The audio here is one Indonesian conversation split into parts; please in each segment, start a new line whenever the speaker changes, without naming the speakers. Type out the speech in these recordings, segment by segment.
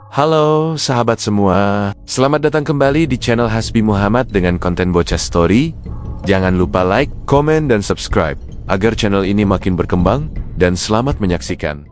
Halo sahabat semua, selamat datang kembali di channel Hasbi Muhammad dengan konten Bocah Story. Jangan lupa like, komen, dan subscribe agar channel ini makin berkembang, dan selamat menyaksikan.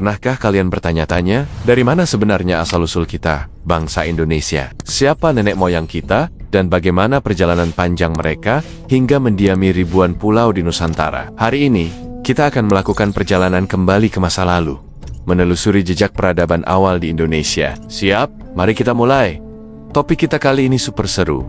Pernahkah kalian bertanya-tanya, dari mana sebenarnya asal-usul kita, bangsa Indonesia? Siapa nenek moyang kita, dan bagaimana perjalanan panjang mereka, hingga mendiami ribuan pulau di Nusantara? Hari ini, kita akan melakukan perjalanan kembali ke masa lalu, menelusuri jejak peradaban awal di Indonesia. Siap? Mari kita mulai. Topik kita kali ini super seru,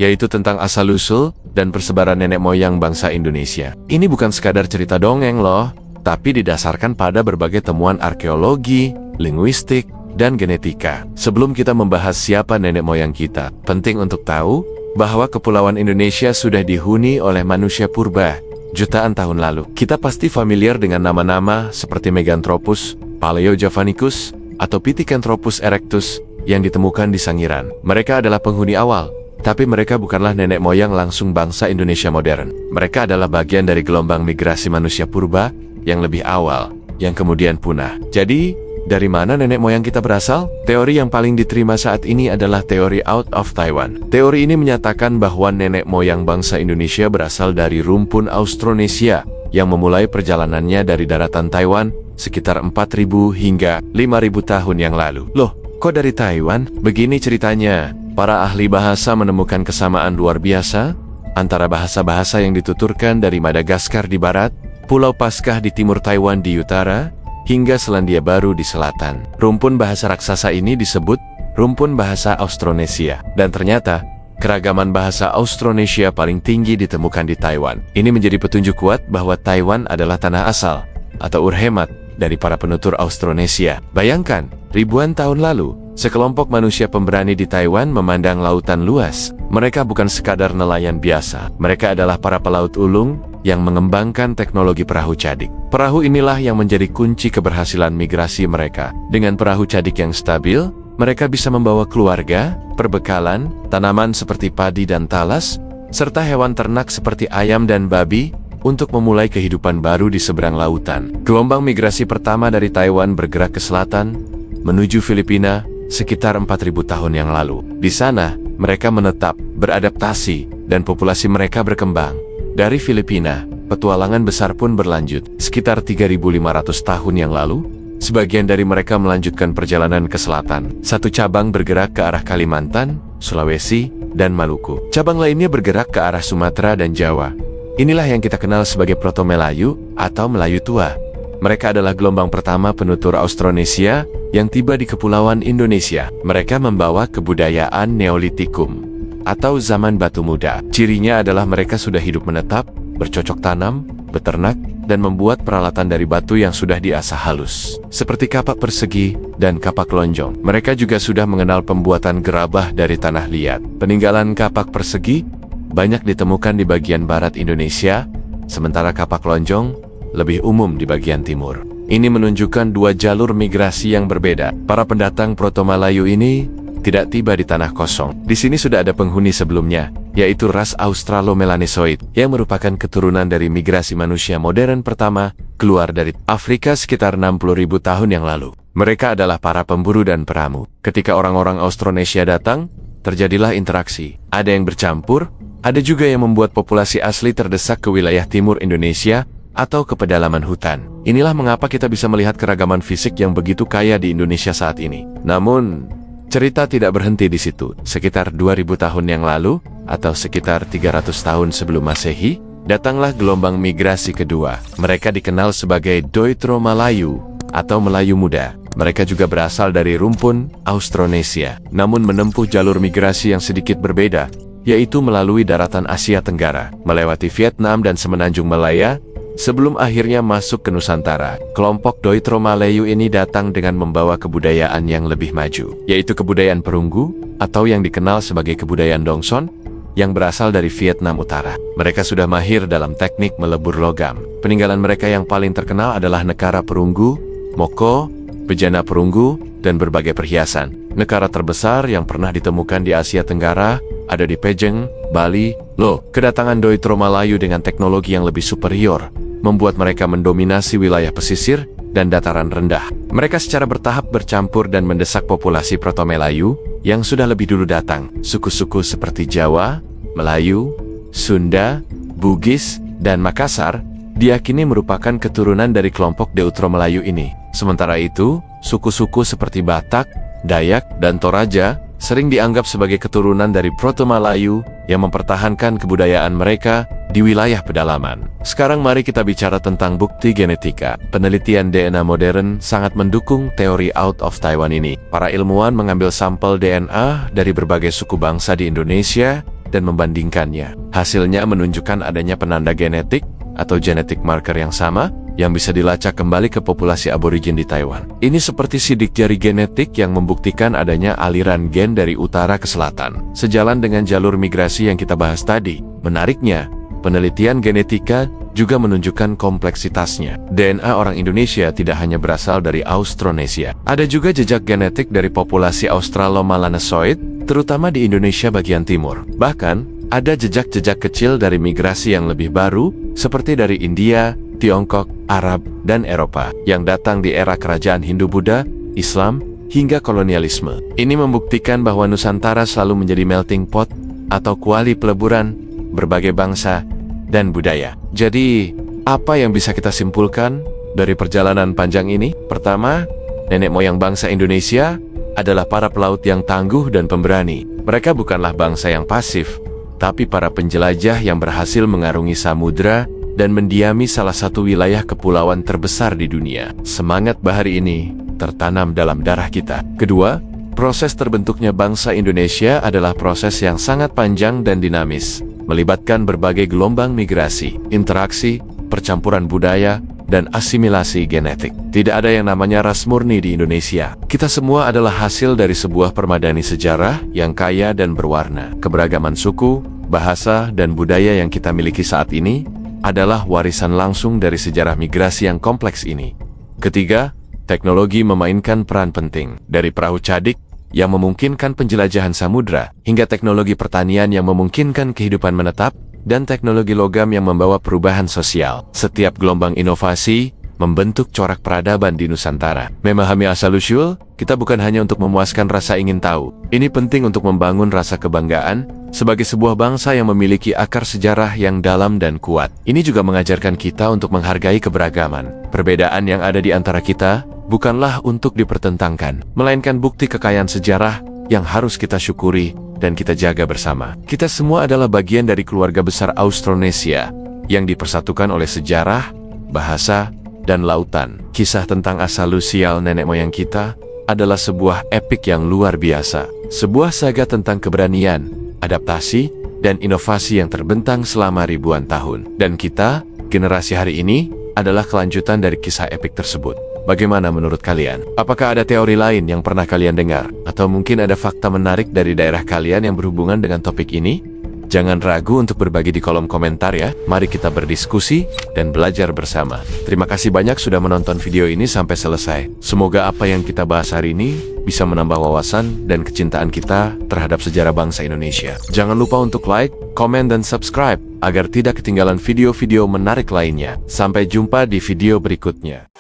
yaitu tentang asal-usul dan persebaran nenek moyang bangsa Indonesia. Ini bukan sekadar cerita dongeng loh, tapi didasarkan pada berbagai temuan arkeologi, linguistik, dan genetika. Sebelum kita membahas siapa nenek moyang kita, penting untuk tahu bahwa Kepulauan Indonesia sudah dihuni oleh manusia purba jutaan tahun lalu. Kita pasti familiar dengan nama-nama seperti Meganthropus, Paleojavanicus, atau Pithecanthropus erectus yang ditemukan di Sangiran. Mereka adalah penghuni awal, tapi mereka bukanlah nenek moyang langsung bangsa Indonesia modern. Mereka adalah bagian dari gelombang migrasi manusia purba yang lebih awal, yang kemudian punah. Jadi, dari mana nenek moyang kita berasal? Teori yang paling diterima saat ini adalah teori Out of Taiwan. Teori ini menyatakan bahwa nenek moyang bangsa Indonesia berasal dari rumpun Austronesia yang memulai perjalanannya dari daratan Taiwan sekitar 4.000 hingga 5.000 tahun yang lalu. Loh, kok dari Taiwan? Begini ceritanya, para ahli bahasa menemukan kesamaan luar biasa antara bahasa-bahasa yang dituturkan dari Madagaskar di barat, Pulau Paskah di timur Taiwan di utara, hingga Selandia Baru di selatan. Rumpun bahasa raksasa ini disebut rumpun bahasa Austronesia. Dan ternyata, keragaman bahasa Austronesia paling tinggi ditemukan di Taiwan. Ini menjadi petunjuk kuat bahwa Taiwan adalah tanah asal, atau urhemat, dari para penutur Austronesia. Bayangkan, ribuan tahun lalu, sekelompok manusia pemberani di Taiwan memandang lautan luas. Mereka bukan sekadar nelayan biasa. Mereka adalah para pelaut ulung yang mengembangkan teknologi perahu cadik. Perahu inilah yang menjadi kunci keberhasilan migrasi mereka. Dengan perahu cadik yang stabil, mereka bisa membawa keluarga, perbekalan, tanaman seperti padi dan talas, serta hewan ternak seperti ayam dan babi, untuk memulai kehidupan baru di seberang lautan. Gelombang migrasi pertama dari Taiwan bergerak ke selatan, menuju Filipina, sekitar 4.000 tahun yang lalu. Di sana, mereka menetap, beradaptasi, dan populasi mereka berkembang. Dari Filipina, petualangan besar pun berlanjut. Sekitar 3.500 tahun yang lalu, sebagian dari mereka melanjutkan perjalanan ke selatan. Satu cabang bergerak ke arah Kalimantan, Sulawesi, dan Maluku. Cabang lainnya bergerak ke arah Sumatera dan Jawa. Inilah yang kita kenal sebagai Proto-Melayu atau Melayu Tua. Mereka adalah gelombang pertama penutur Austronesia yang tiba di Kepulauan Indonesia. Mereka membawa kebudayaan Neolitikum atau zaman batu muda. Cirinya adalah mereka sudah hidup menetap, bercocok tanam, beternak, dan membuat peralatan dari batu yang sudah diasah halus, seperti kapak persegi dan kapak lonjong. Mereka juga sudah mengenal pembuatan gerabah dari tanah liat. Peninggalan kapak persegi banyak ditemukan di bagian barat Indonesia, sementara kapak lonjong lebih umum di bagian timur. Ini menunjukkan dua jalur migrasi yang berbeda. Para pendatang Proto-Melayu ini tidak tiba di tanah kosong. Di sini sudah ada penghuni sebelumnya, yaitu ras Australo-Melanesoid, yang merupakan keturunan dari migrasi manusia modern pertama keluar dari Afrika sekitar 60.000 tahun yang lalu. Mereka adalah para pemburu dan peramu. Ketika orang-orang Austronesia datang, terjadilah interaksi. Ada yang bercampur, ada juga yang membuat populasi asli terdesak ke wilayah timur Indonesia atau ke pedalaman hutan. Inilah mengapa kita bisa melihat keragaman fisik yang begitu kaya di Indonesia saat ini. Namun, cerita tidak berhenti di situ. Sekitar 2000 tahun yang lalu, atau sekitar 300 tahun sebelum Masehi, datanglah gelombang migrasi kedua. Mereka dikenal sebagai Deutero-Malayu atau Melayu Muda. Mereka juga berasal dari rumpun Austronesia, namun menempuh jalur migrasi yang sedikit berbeda yaitu melalui daratan Asia Tenggara, melewati Vietnam dan Semenanjung Malaya, sebelum akhirnya masuk ke Nusantara. Kelompok Doitro Malayu ini datang dengan membawa kebudayaan yang lebih maju, yaitu kebudayaan perunggu, atau yang dikenal sebagai kebudayaan Dongson, yang berasal dari Vietnam Utara. Mereka sudah mahir dalam teknik melebur logam. Peninggalan mereka yang paling terkenal adalah nekara perunggu, moko, bejana perunggu, dan berbagai perhiasan. Nekara terbesar yang pernah ditemukan di Asia Tenggara ada di Pejeng, Bali. Loh, kedatangan Doitro Malayu dengan teknologi yang lebih superior membuat mereka mendominasi wilayah pesisir dan dataran rendah. Mereka secara bertahap bercampur dan mendesak populasi Proto-Melayu yang sudah lebih dulu datang. Suku-suku seperti Jawa, Melayu, Sunda, Bugis, dan Makassar diyakini merupakan keturunan dari kelompok Deutro Melayu ini. Sementara itu, suku-suku seperti Batak, Dayak, dan Toraja sering dianggap sebagai keturunan dari Proto-Melayu yang mempertahankan kebudayaan mereka di wilayah pedalaman. Sekarang mari kita bicara tentang bukti genetika. Penelitian DNA modern sangat mendukung teori out of Taiwan ini. Para ilmuwan mengambil sampel DNA dari berbagai suku bangsa di Indonesia dan membandingkannya. Hasilnya menunjukkan adanya penanda genetik atau genetic marker yang sama yang bisa dilacak kembali ke populasi aborigin di Taiwan. Ini seperti sidik jari genetik yang membuktikan adanya aliran gen dari utara ke selatan, sejalan dengan jalur migrasi yang kita bahas tadi. Menariknya, penelitian genetika juga menunjukkan kompleksitasnya. DNA orang Indonesia tidak hanya berasal dari Austronesia. Ada juga jejak genetik dari populasi Australo-Melanosoid, terutama di Indonesia bagian timur. Bahkan, ada jejak-jejak kecil dari migrasi yang lebih baru, seperti dari India, Tiongkok, Arab, dan Eropa, yang datang di era kerajaan Hindu-Buddha, Islam, hingga kolonialisme. Ini membuktikan bahwa Nusantara selalu menjadi melting pot, atau kuali peleburan, berbagai bangsa, dan budaya. Jadi, apa yang bisa kita simpulkan dari perjalanan panjang ini? Pertama, nenek moyang bangsa Indonesia adalah para pelaut yang tangguh dan pemberani. Mereka bukanlah bangsa yang pasif, tapi para penjelajah yang berhasil mengarungi samudra dan mendiami salah satu wilayah kepulauan terbesar di dunia. Semangat bahari ini tertanam dalam darah kita. Kedua, proses terbentuknya bangsa Indonesia adalah proses yang sangat panjang dan dinamis, melibatkan berbagai gelombang migrasi, interaksi, percampuran budaya, dan asimilasi genetik. Tidak ada yang namanya ras murni di Indonesia. Kita semua adalah hasil dari sebuah permadani sejarah yang kaya dan berwarna. Keberagaman suku, bahasa, dan budaya yang kita miliki saat ini adalah warisan langsung dari sejarah migrasi yang kompleks ini. Ketiga, teknologi memainkan peran penting. Dari perahu cadik yang memungkinkan penjelajahan samudra, hingga teknologi pertanian yang memungkinkan kehidupan menetap, dan teknologi logam yang membawa perubahan sosial. Setiap gelombang inovasi membentuk corak peradaban di Nusantara. Memahami asal-usul, kita bukan hanya untuk memuaskan rasa ingin tahu. Ini penting untuk membangun rasa kebanggaan sebagai sebuah bangsa yang memiliki akar sejarah yang dalam dan kuat. Ini juga mengajarkan kita untuk menghargai keberagaman. Perbedaan yang ada di antara kita bukanlah untuk dipertentangkan, melainkan bukti kekayaan sejarah yang harus kita syukuri dan kita jaga bersama. Kita semua adalah bagian dari keluarga besar Austronesia yang dipersatukan oleh sejarah, bahasa, dan lautan. Kisah tentang asal-usul nenek moyang kita adalah sebuah epik yang luar biasa. Sebuah saga tentang keberanian, adaptasi, dan inovasi yang terbentang selama ribuan tahun. Dan kita, generasi hari ini, adalah kelanjutan dari kisah epik tersebut. Bagaimana menurut kalian? Apakah ada teori lain yang pernah kalian dengar? Atau mungkin ada fakta menarik dari daerah kalian yang berhubungan dengan topik ini? Jangan ragu untuk berbagi di kolom komentar ya. Mari kita berdiskusi dan belajar bersama. Terima kasih banyak sudah menonton video ini sampai selesai. Semoga apa yang kita bahas hari ini bisa menambah wawasan dan kecintaan kita terhadap sejarah bangsa Indonesia. Jangan lupa untuk like, komen, dan subscribe agar tidak ketinggalan video-video menarik lainnya. Sampai jumpa di video berikutnya.